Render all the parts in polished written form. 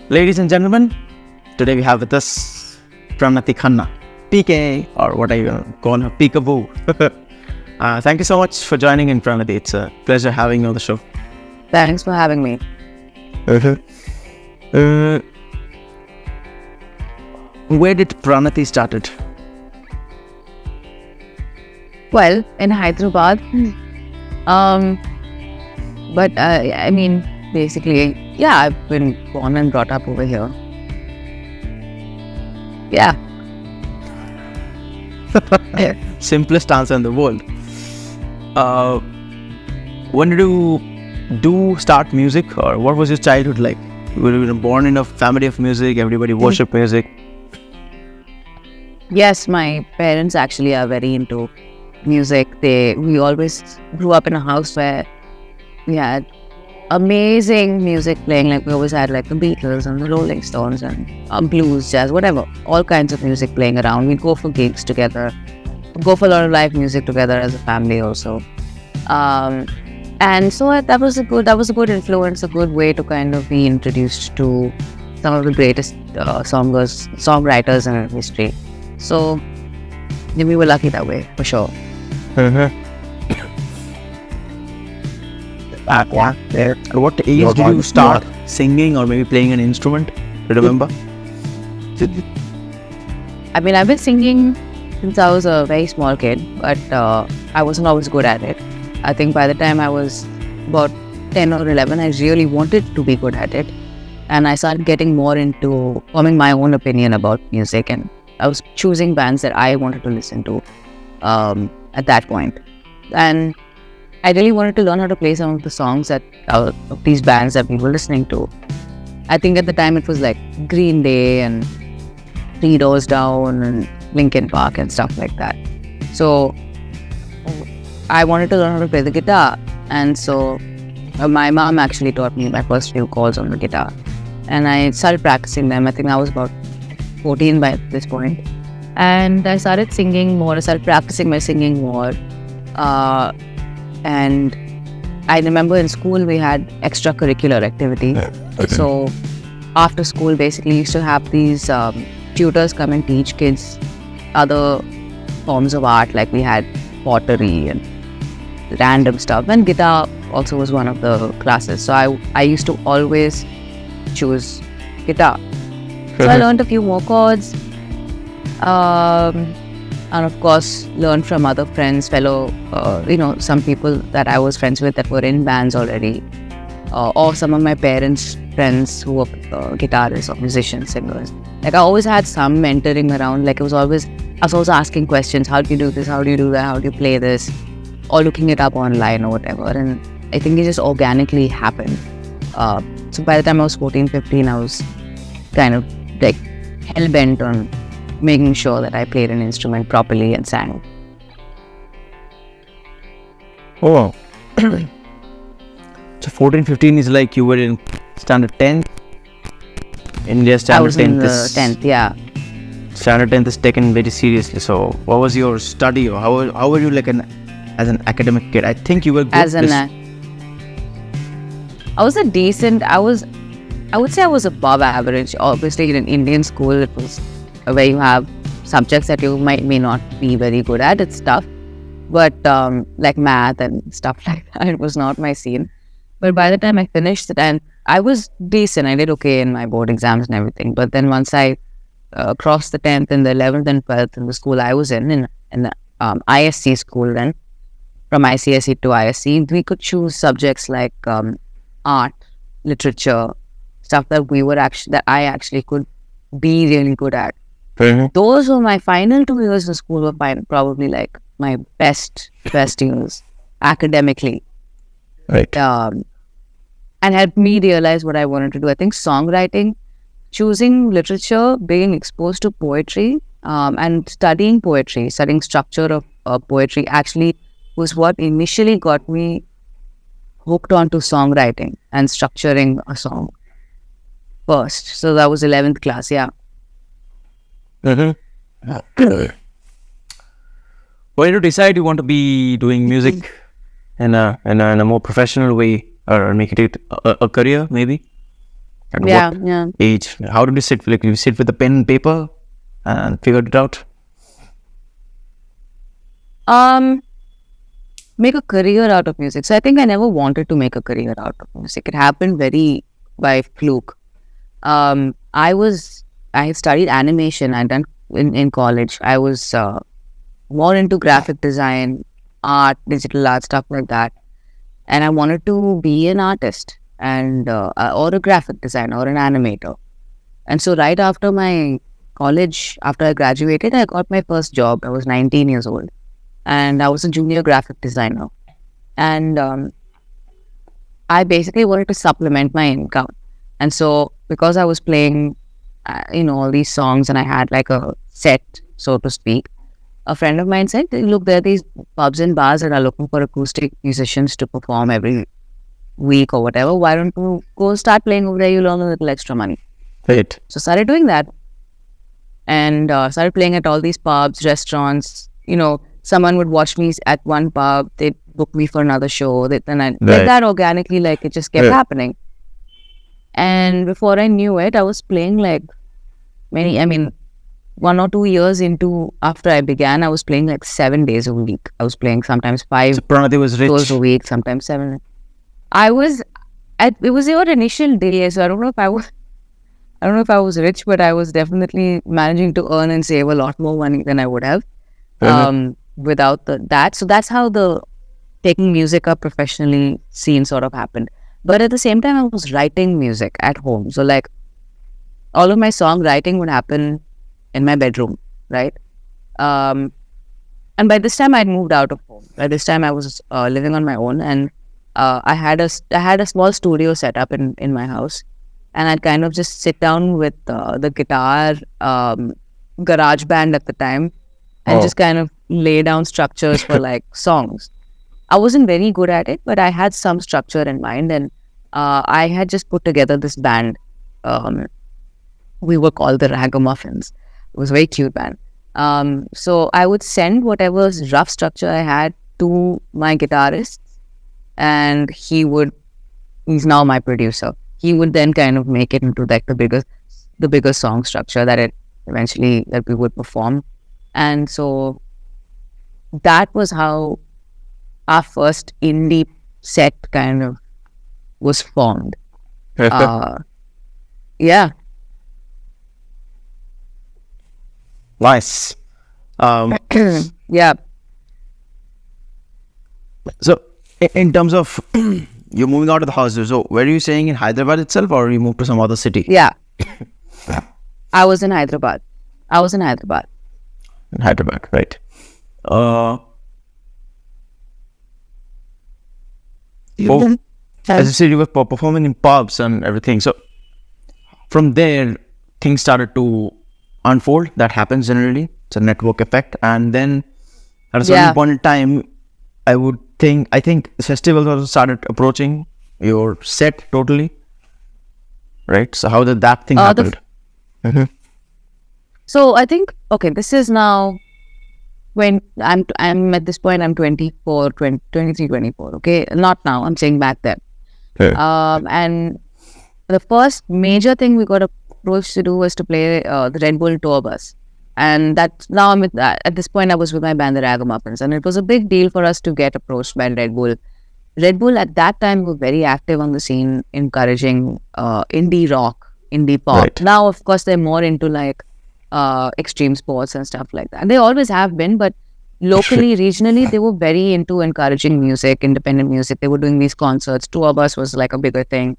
Ladies and gentlemen, today we have with us Pranati Khanna, Peekay, or what I call her, Peekaboo. Thank you so much for joining in, Pranati. It's a pleasure having you on the show. Thanks for having me. Where did Pranati started? Well, in Hyderabad. But I mean, basically, yeah, I've been born and brought up over here. Yeah. Simplest answer in the world. When did you start music, or what was your childhood like? Were you born in a family of music? Everybody worship music? Yes, my parents actually are very into music. We always grew up in a house where we had amazing music playing. Like we always had like the Beatles and the Rolling Stones and blues, jazz, whatever. All kinds of music playing around. We'd go for gigs together. Go for a lot of live music together as a family also. And so that was a good influence, a good way to kind of be introduced to some of the greatest songwriters in history. So yeah, we were lucky that way, for sure. At what age did you start singing or maybe playing an instrument? Do you remember? I mean, I've been singing since I was a very small kid, but I wasn't always good at it. I think by the time I was about 10 or 11, I really wanted to be good at it. And I started getting more into forming my own opinion about music, and I was choosing bands that I wanted to listen to at that point. And I really wanted to learn how to play some of the songs of these bands that we were listening to. I think at the time it was like Green Day and Three Doors Down and Linkin Park and stuff like that. So I wanted to learn how to play the guitar, and so my mom actually taught me my first few chords on the guitar, and I started practicing them. I think I was about 14 by this point, and I started singing more. I started practicing my singing more, and I remember in school we had extracurricular activities. So after school, basically, used to have these tutors come and teach kids other forms of art, like we had pottery and random stuff, and guitar also was one of the classes. So I used to always choose guitar. So I learned a few more chords, and of course learned from other friends, some people that I was friends with that were in bands already, or some of my parents' friends who were guitarists or musicians, singers. Like I always had some mentoring around. Like I was always asking questions. How do you do this? How do you do that? How do you play this? Or looking it up online or whatever. And I think it just organically happened. So by the time I was 14, 15, I was kind of like hell-bent on making sure that I played an instrument properly and sang. Oh. So 14, 15 is like you were in standard 10? India standard 10th. I was in the 10th, yeah. Standard 10th is taken very seriously. So what was your study, or how were you like as an academic kid? I think you were good. I was a decent, I would say I was above average. Obviously in an Indian school, it was where you have subjects that you may not be very good at. It's tough. But like math and stuff like that, it was not my scene. But by the time I finished it, and I was decent, I did okay in my board exams and everything. But then once I crossed the 10th and the 11th and 12th in the school I was in the ISC school then, from ICSE to ISC, we could choose subjects like art, literature, stuff that I actually could be really good at. Those were my final 2 years of school, were probably like my best years academically. Right. And helped me realize what I wanted to do. I think songwriting, choosing literature, being exposed to poetry, and studying structure of poetry actually was what initially got me hooked onto songwriting and structuring a song first. So that was 11th class, yeah. Why did you decide you want to be doing music in a more professional way, or make it a career maybe? At Yeah, what yeah. age? How did you sit? Like, you sit with a pen and paper and figured it out? Make a career out of music. So I think I never wanted to make a career out of music. It happened very by fluke. I had studied animation. I'd done in college. I was more into graphic design, art, digital art, stuff like that. And I wanted to be an artist and or a graphic designer or an animator. And so right after my college, after I graduated, I got my first job. I was 19 years old and I was a junior graphic designer. And I basically wanted to supplement my income. And so because I was playing, all these songs and I had like a set, so to speak, a friend of mine said, look, there are these pubs and bars that are looking for acoustic musicians to perform every week or whatever. Why don't you go start playing over there? You'll earn a little extra money. Right. So started doing that and started playing at all these pubs, restaurants. Someone would watch me at one pub, they'd book me for another show. Like that organically, like it just kept happening. And before I knew it, I was playing like 1 or 2 years after I began, I was playing like 7 days a week. I was playing sometimes 5 So Pranati was rich. shows a week, sometimes 7. It was your initial day, so I don't know if I was rich, but I was definitely managing to earn and save a lot more money than I would have without that. So that's how the taking music up professionally scene sort of happened. But at the same time, I was writing music at home. So like all of my songwriting would happen in my bedroom, right? And by this time, I'd moved out of home. By this time, I was living on my own, and I had a small studio set up in my house, and I'd kind of just sit down with the guitar, garage band at the time, and just kind of lay down structures for like songs. I wasn't very good at it, but I had some structure in mind, and I had just put together this band. We were called the Ragamuffins. It was a very cute band. So I would send whatever rough structure I had to my guitarist, and he's now my producer. He would then kind of make it into like the bigger song structure that we would perform. And so that was how our first indie set kind of was formed. Yeah. Nice. Yeah. So, in terms of you're moving out of the house, so were you staying in Hyderabad itself, or you moved to some other city? Yeah. I was in Hyderabad. In Hyderabad, right. As you said, you were performing in pubs and everything. So, from there, things started to unfold. That happens generally. It's a network effect. And then, at a certain point in time, I think festivals also started approaching your set totally. Right? So, how did that thing happen? So, I think, this is now when I'm at this point, I'm 24, 23, 24. Okay, not now. I'm saying back then. And the first major thing we got approached to do was to play the Red Bull tour bus, and that's now I'm at this point I was with my band the Ragamuffins, and it was a big deal for us to get approached by Red Bull. Red Bull at that time were very active on the scene, encouraging indie rock, indie pop. Right. Now, of course, they're more into like extreme sports and stuff like that. And they always have been, but locally, regionally, they were very into encouraging music, independent music. They were doing these concerts. Tour bus was like a bigger thing.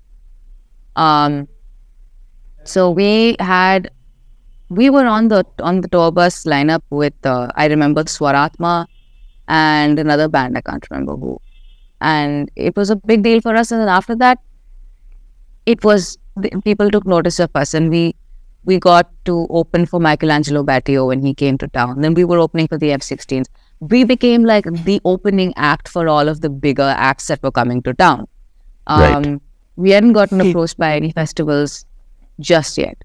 So we were on the tour bus lineup with I remember Swaratma and another band, I can't remember who. And it was a big deal for us. And then after that, people took notice of us, and we got to open for Michelangelo Battio when he came to town. Then we were opening for the F-16s. We became like the opening act for all of the bigger acts that were coming to town. Right. We hadn't gotten approached by any festivals just yet.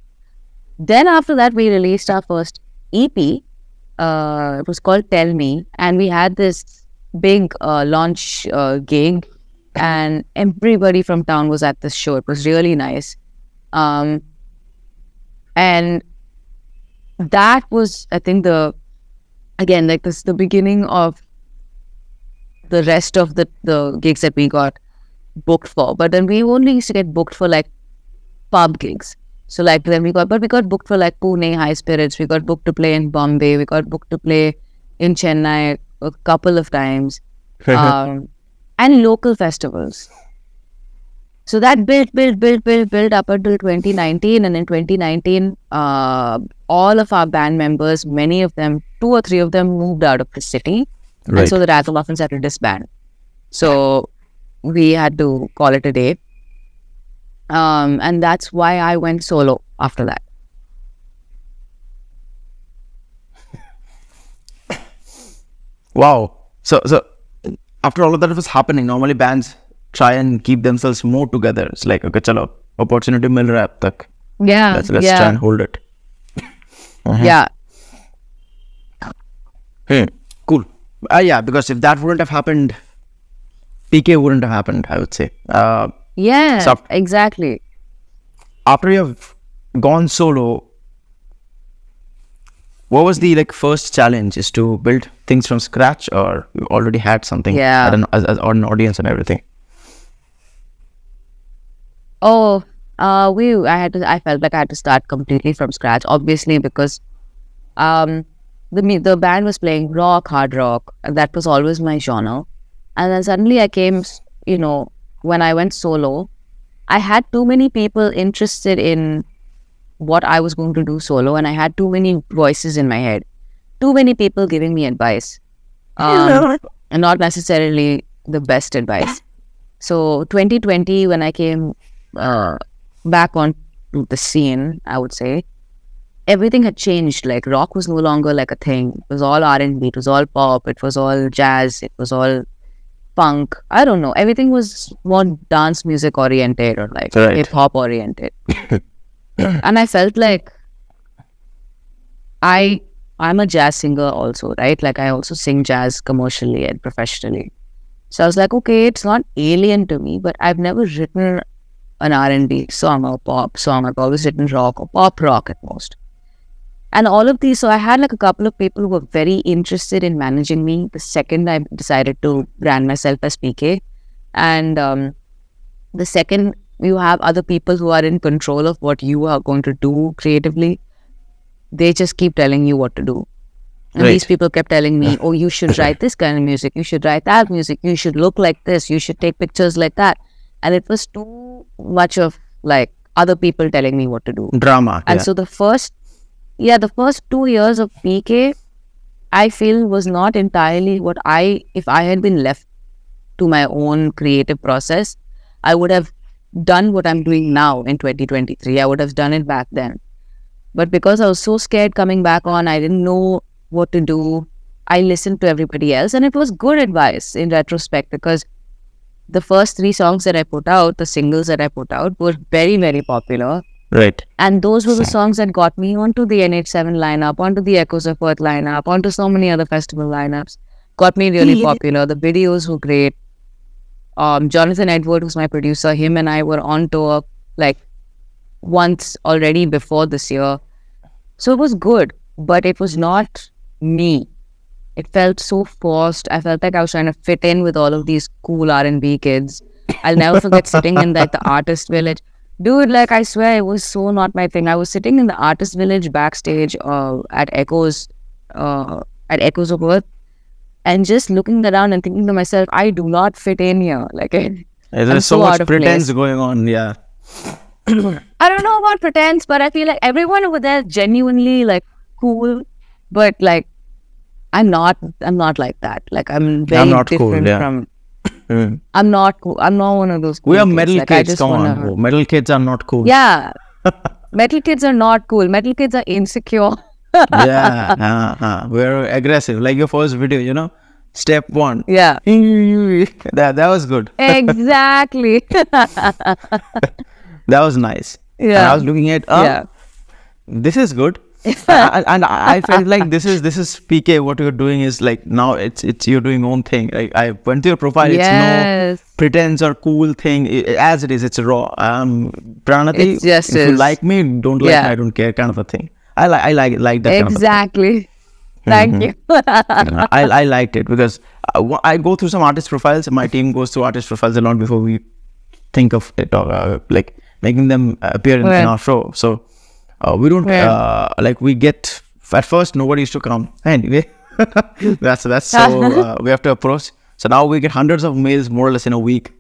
Then after that, we released our first EP. It was called Tell Me. And we had this big launch gig. And everybody from town was at this show. It was really nice. And that was, I think, again, like this, the beginning of the rest of the gigs that we got booked for. But then we only used to get booked for like pub gigs. So like then we got booked for like Pune High Spirits. We got booked to play in Bombay. We got booked to play in Chennai a couple of times. And local festivals. So that built up until 2019. And in 2019, all of our band members, many of them, 2 or 3 of them moved out of the city. Right. And so the Ragamuffins had to disband. So we had to call it a day. And that's why I went solo after that. Wow. So after all of that was happening, normally bands try and keep themselves more together. It's like, okay, chalo, opportunity mil raha hai ab tak. Yeah. Let's try and hold it. Yeah. Cool. Yeah, because if that wouldn't have happened, Peekay wouldn't have happened, I would say. Yeah, So exactly. after you've gone solo, what was the first challenge? Is to build things from scratch, or you already had something Yeah. as an audience and everything? Oh, I felt like I had to start completely from scratch, obviously, because the band was playing rock, hard rock, and that was always my genre. And then suddenly I came, when I went solo, I had too many people interested in what I was going to do solo, and I had too many voices in my head, too many people giving me advice, and not necessarily the best advice. So 2020, when I came back on the scene, I would say, everything had changed. Like rock was no longer like a thing. It was all R&B, it was all pop, it was all jazz, it was all punk. I don't know. Everything was more dance music oriented or like Right. hip hop oriented. And I felt like I'm a jazz singer also, right? Like I also sing jazz commercially and professionally. So I was like, okay, it's not alien to me, but I've never written an R&B song or pop song. I've always written rock or pop rock at most. And all of these, so I had like a couple of people who were very interested in managing me the second I decided to brand myself as Peekay. And the second you have other people who are in control of what you are going to do creatively, they just keep telling you what to do. And Right. these people kept telling me, oh, you should write this kind of music, you should write that music, you should look like this, you should take pictures like that. And it was too much of like other people telling me what to do. Drama. And yeah. so the first 2 years of Peekay, I feel was not entirely if I had been left to my own creative process, I would have done what I'm doing now in 2023. I would have done it back then. But because I was so scared coming back on, I didn't know what to do. I listened to everybody else, and it was good advice in retrospect, because the first 3 songs that I put out, the singles that I put out, were very, very popular. Right. And those were the songs that got me onto the NH7 lineup, onto the Echoes of Earth lineup, onto so many other festival lineups. Got me really popular. The videos were great. Jonathan Edward, who's my producer, him and I were on tour like once already before this year. So it was good, but it was not me. It felt so forced. I felt like I was trying to fit in with all of these cool R&B kids. I'll never forget sitting in like the artist village. Dude, like I swear it was so not my thing. I was sitting in the artist village backstage at Echoes of Earth, and just looking around and thinking to myself, I do not fit in here. Like There's so much pretense going on. Yeah. I don't know about pretense, but I feel like everyone over there is genuinely like cool, but like I'm not like that. Like I'm very not cool, different yeah. from. I'm not cool. I'm not one of those cool We are kids. metal Like, I kids. just Come wanna- on. Bro. Metal kids are not cool. Yeah. Metal kids are not cool. Metal kids are insecure. Yeah. We're aggressive. Like your first video, Step 1. Yeah. That was good. Exactly. That was nice. And Yeah. I was looking at, Yeah. this is good. And I felt like this is PK. What you're doing is like now it's you're doing your own thing. I went to your profile. Yes. It's no pretense or cool thing. As it is, it's raw. Pranati, It just if you is. like me, don't like me, I don't care, kind of a thing. I like that Exactly. Thank you. kind of a thing. I liked it because I go through some artist profiles. My team goes through artist profiles a lot before we think of it or like making them appear in our show. So we don't like we get at first nobody used to come anyway. that's so we have to approach. So now we get hundreds of mails more or less in a week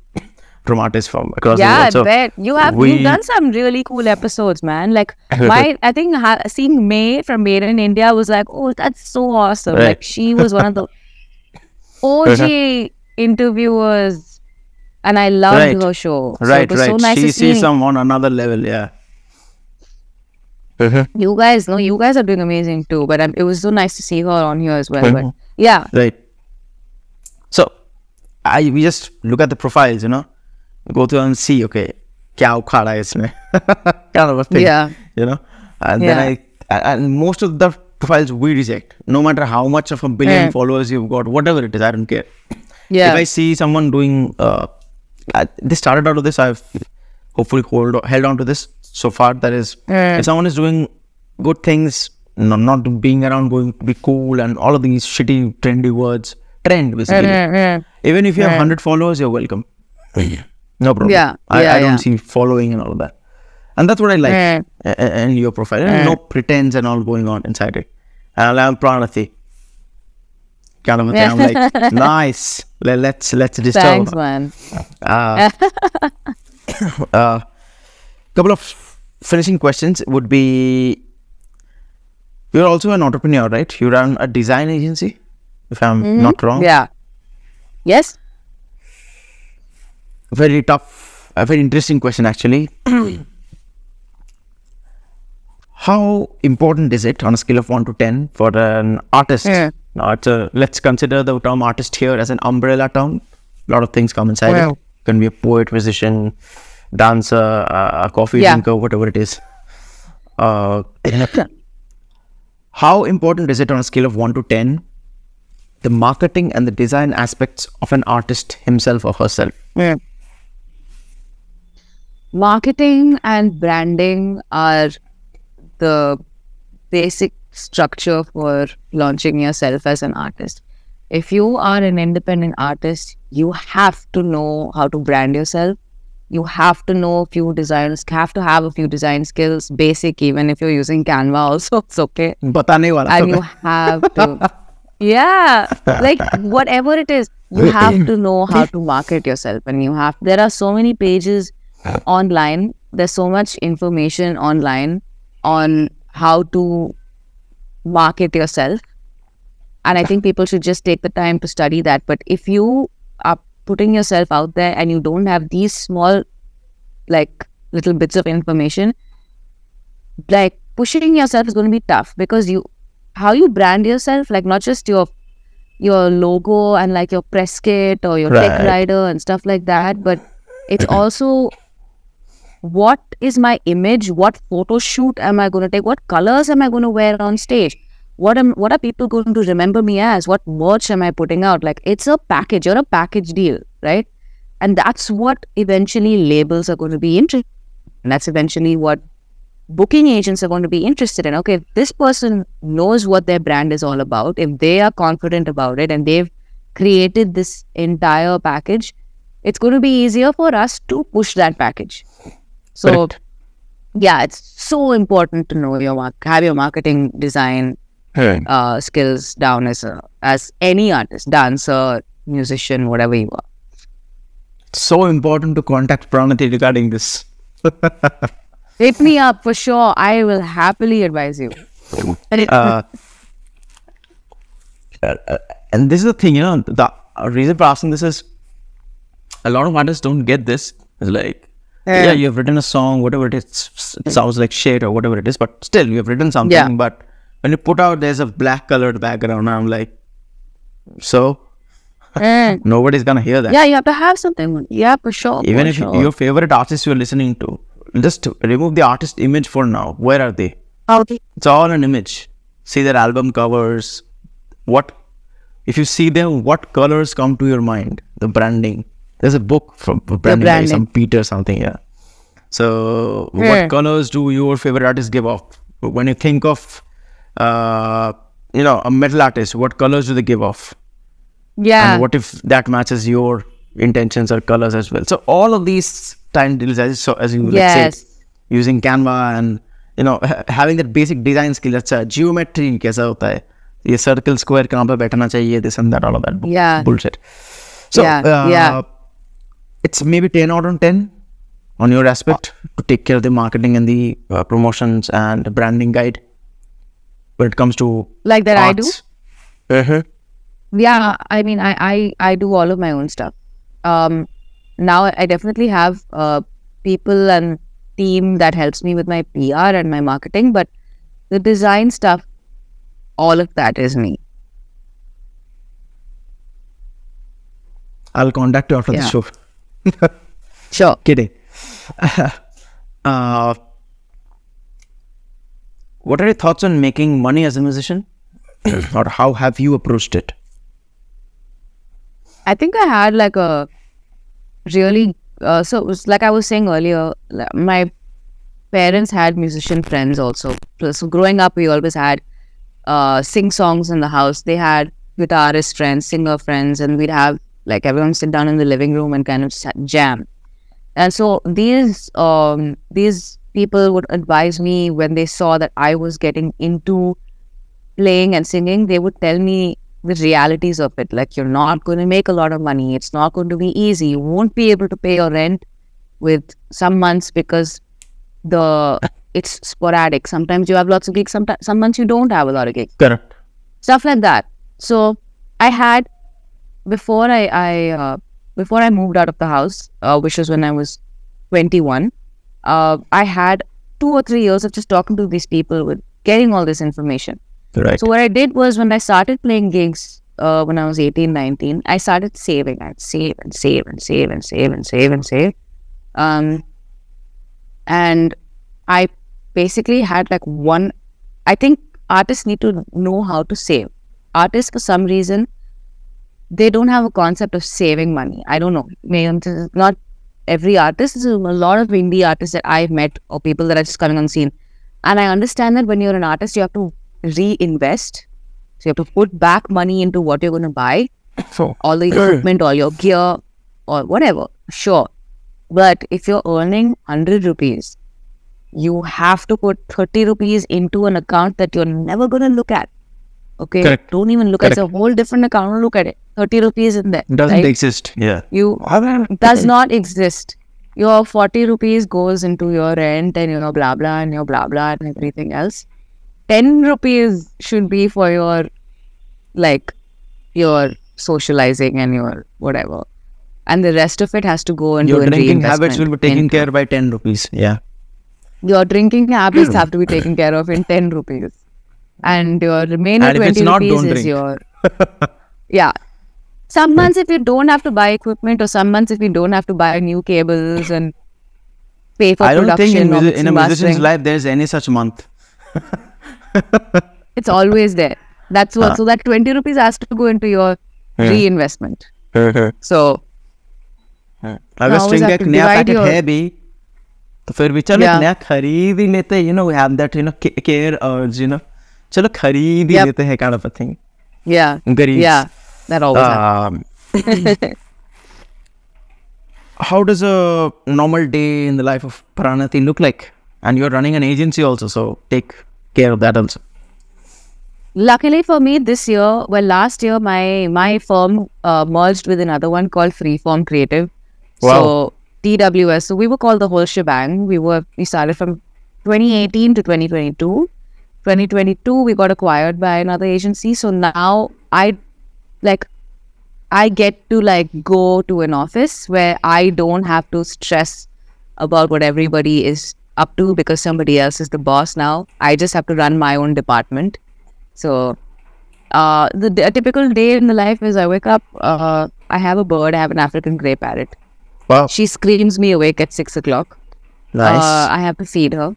from artists from across the world. So I bet you've done some really cool episodes, man. Like I think seeing Maed from Maed in India was like, oh, that's so awesome. Right. Like she was one of the OG interviewers, and I loved her show. So Right, it was so nice she to see. sees some on another level, yeah. You guys are doing amazing too. But it was so nice to see her on here as well. But yeah, Right. So we just look at the profiles, go through and see, okay, kya ukhada hai isme, kind of a thing. Yeah. And then and most of the profiles we reject, no matter how much of a billion followers you've got, whatever it is, I don't care. Yeah. If I see someone doing, this started out of this, I've hopefully held on to this so far. That is, if someone is doing good things, not being around, going to be cool, and all of these shitty, trendy words, trend basically. Even if you have 100 followers, you're welcome. No problem. I don't see following and all of that. And that's what I like in your profile. No pretense and all going on inside it. And I'm Pranati. Kind of a thing. I'm like, nice. Let's disturb. Thanks, man. Couple of finishing questions would be, you're also an entrepreneur, right? You run a design agency, if I'm not wrong. Yeah. Yes. Very tough, a very interesting question actually. How important is it on a scale of 1 to 10 for an artist? Now, let's consider the term artist here as an umbrella term. A lot of things come inside it. Can be a poet, musician, dancer, a coffee drinker, whatever it is. How important is it on a scale of 1 to 10, the marketing and the design aspects of an artist himself or herself? Marketing and branding are the basic structure for launching yourself as an artist. If you are an independent artist, you have to know how to brand yourself. You have to know a few designs, have to have a few design skills, basic, even if you're using Canva also, it's okay. Batane wala. And you have to, like whatever it is, you have to know how to market yourself. And there are so many pages online, there's so much information online on how to market yourself. And I think people should just take the time to study that. But if you are putting yourself out there and you don't have these small, like, little bits of information, like, pushing yourself is going to be tough, because how you brand yourself, like, not just your logo and like your press kit or your tech rider and stuff like that, but it's also, what is my image? What photo shoot am I going to take? What colors am I going to wear on stage? What are people going to remember me as? What merch am I putting out? Like, it's a package or a package deal, right? And that's what eventually labels are going to be interested in. And that's eventually what booking agents are going to be interested in. Okay, if this person knows what their brand is all about, if they are confident about it and they've created this entire package, it's going to be easier for us to push that package. So, it's so important to know have your marketing design skills down as any artist, dancer, musician, whatever you are. So important to contact Pranati regarding this. Hit me up for sure. I will happily advise you. And this is the thing, the reason for asking this is, a lot of artists don't get this. It's like, you have written a song, whatever it is, it sounds like shit or whatever it is, but still, you have written something, but when you put out, there's a black colored background, I'm like, so? Nobody's gonna hear that. Yeah, you have to have something. Yeah, for sure. Even if your favorite artist you're listening to, just remove the artist image for now. Where are they? It's all an image. See their album covers. If you see them, what colors come to your mind? The branding. There's a book from branding by some Peter something, yeah. So what colors do your favorite artists give off? When you think of, a metal artist, what colors do they give off? Yeah. And what if that matches your intentions or colors as well? So all of these tiny details, as you let's say, using Canva and having that basic design skill. अच्छा geometry कैसा होता है? ये circle square कहाँ पे बैठना चाहिए? This and that, all of that bullshit. So it's maybe 10 out of 10 on your aspect to take care of the marketing and the promotions and branding guide when it comes to like that arts. I do. Yeah, I mean, I do all of my own stuff. Now I definitely have people and team that helps me with my PR and my marketing, but the design stuff, all of that is me. I'll contact you after the show. Sure. Kidding. What are your thoughts on making money as a musician? Or how have you approached it? I think I had like a really, so it was like I was saying earlier, my parents had musician friends also. So growing up, we always had sing songs in the house. They had guitarist friends, singer friends, and we'd have like everyone sit down in the living room and kind of jam. And so these people would advise me when they saw that I was getting into playing and singing. They would tell me the realities of it. Like, you're not going to make a lot of money. It's not going to be easy. You won't be able to pay your rent with some months because it's sporadic. Sometimes you have lots of gigs. Some months you don't have a lot of gigs. Correct. Stuff like that. So I had, before I moved out of the house, which was when I was 21, I had 2 or 3 years of just talking to these people with getting all this information. Right. So what I did was, when I started playing gigs when I was 18, 19, I started saving. I'd save and save and save and save and save and save. And I basically had like I think artists need to know how to save. Artists, for some reason, they don't have a concept of saving money. I don't know. Maybe not every artist. There's a lot of indie artists that I've met, or people that are just coming on scene. And I understand that when you're an artist, you have to reinvest. So you have to put back money into what you're going to buy. All the equipment, all your gear, or whatever. Sure. But if you're earning 100 rupees, you have to put 30 rupees into an account that you're never going to look at. Okay? Correct. Don't even look at it. It's a whole different account. Don't look at it. 30 rupees in there. Doesn't exist. Yeah. Does not exist. Your 40 rupees goes into your rent and blah blah and your blah blah and everything else. 10 rupees should be for your socializing and your whatever. And the rest of it has to go into your drinking habits will be taken care by 10 rupees. Yeah. Your drinking habits have to be taken care of in 10 rupees. And your remaining 20 rupees is your... Yeah. Some months if you don't have to buy equipment, or some months if you don't have to buy new cables and pay for production. I don't think in a musician's life there's any such month. It's always there. That's what. So that 20 rupees has to go into your reinvestment. So अगर string का एक नया packet है भी तो फिर भी चलो नया खरीद ही लेते हैं, we have that care urge, चलो खरीद ही लेते हैं kind of a thing. Yeah. That always happens. How does a normal day in the life of Pranati look like? And you're running an agency also, so take care of that also. Luckily for me, last year, my firm merged with another one called Freeform Creative. Wow. So TWS. So we were called the Whole Shebang. We started from 2018 to 2022. 2022, we got acquired by another agency. So now I get to go to an office where I don't have to stress about what everybody is up to because somebody else is the boss now. I just have to run my own department. So a typical day in the life is I wake up, I have a bird, I have an African grey parrot. Wow. She screams me awake at 6 o'clock. Nice. I have to feed her.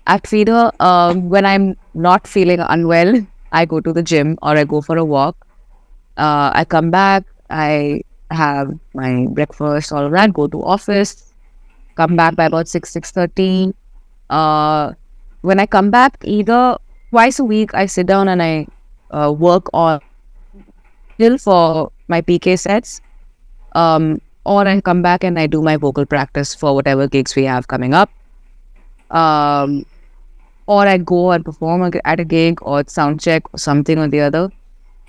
At feeder, when I'm not feeling unwell, I go to the gym or I go for a walk. I come back, I have my breakfast, all of that, go to office, come back by about 6:30. When I come back, either twice a week, I sit down and I work on still for my PK sets, or I come back and I do my vocal practice for whatever gigs we have coming up. Or I go and perform at a gig or sound check or something or the other.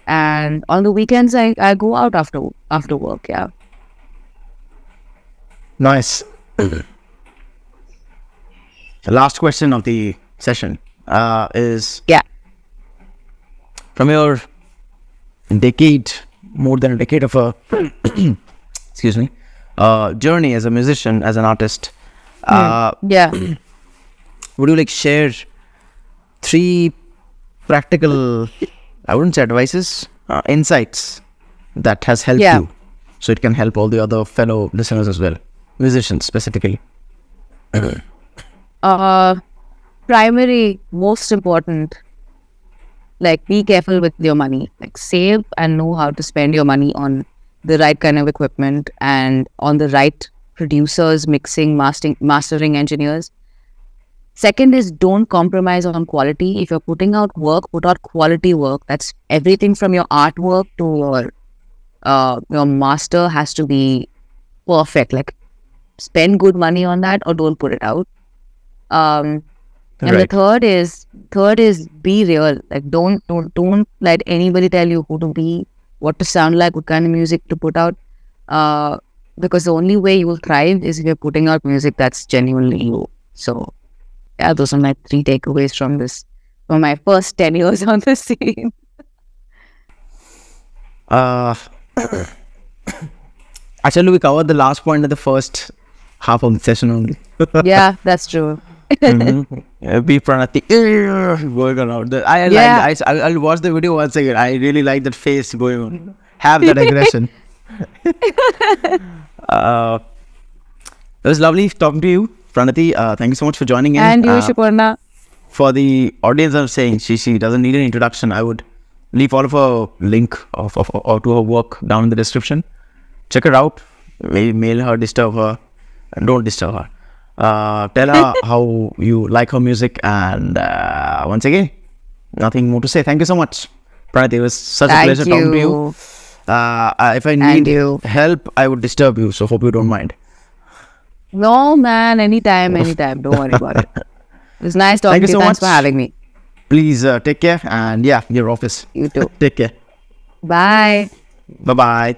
And on the weekends, I go out after work. Yeah. Nice. The last question of the session is from your more than a decade of a excuse me, journey as a musician, as an artist. Would you like share 3 practical, I wouldn't say advices, insights that has helped you, so it can help all the other fellow listeners as well, musicians specifically? Primary, most important, like be careful with your money. Like save and know how to spend your money on the right kind of equipment and on the right producers, mixing, mastering engineers. Second is don't compromise on quality. If you're putting out work, put out quality work. That's everything from your artwork to your master has to be perfect. Like spend good money on that or don't put it out. And the third is be real. Like don't let anybody tell you who to be, what to sound like, what kind of music to put out. Because the only way you will thrive is if you're putting out music that's genuinely you. So yeah, those are my 3 takeaways from my first 10 years on the scene. Actually, we covered the last point in the first half of the session only. Yeah, that's true. Be Pranati going on. I'll watch the video once again. I really like that face going on. Have that aggression. It was lovely talking to you, Pranati. Thank you so much for joining in. And you, Shuparna. For the audience, I'm saying she doesn't need an introduction. I would leave all of her link of to her work down in the description. Check her out. Mail her, disturb her, and don't disturb her. Tell her how you like her music, and once again, nothing more to say. Thank you so much, Pranati. It was such a pleasure talking to you. If I need help, I would disturb you, so hope you don't mind. No, man, anytime. Don't worry about it. It was nice talking to you. Thanks for having me. Please take care, and your office. You too. Take care. Bye. Bye-bye.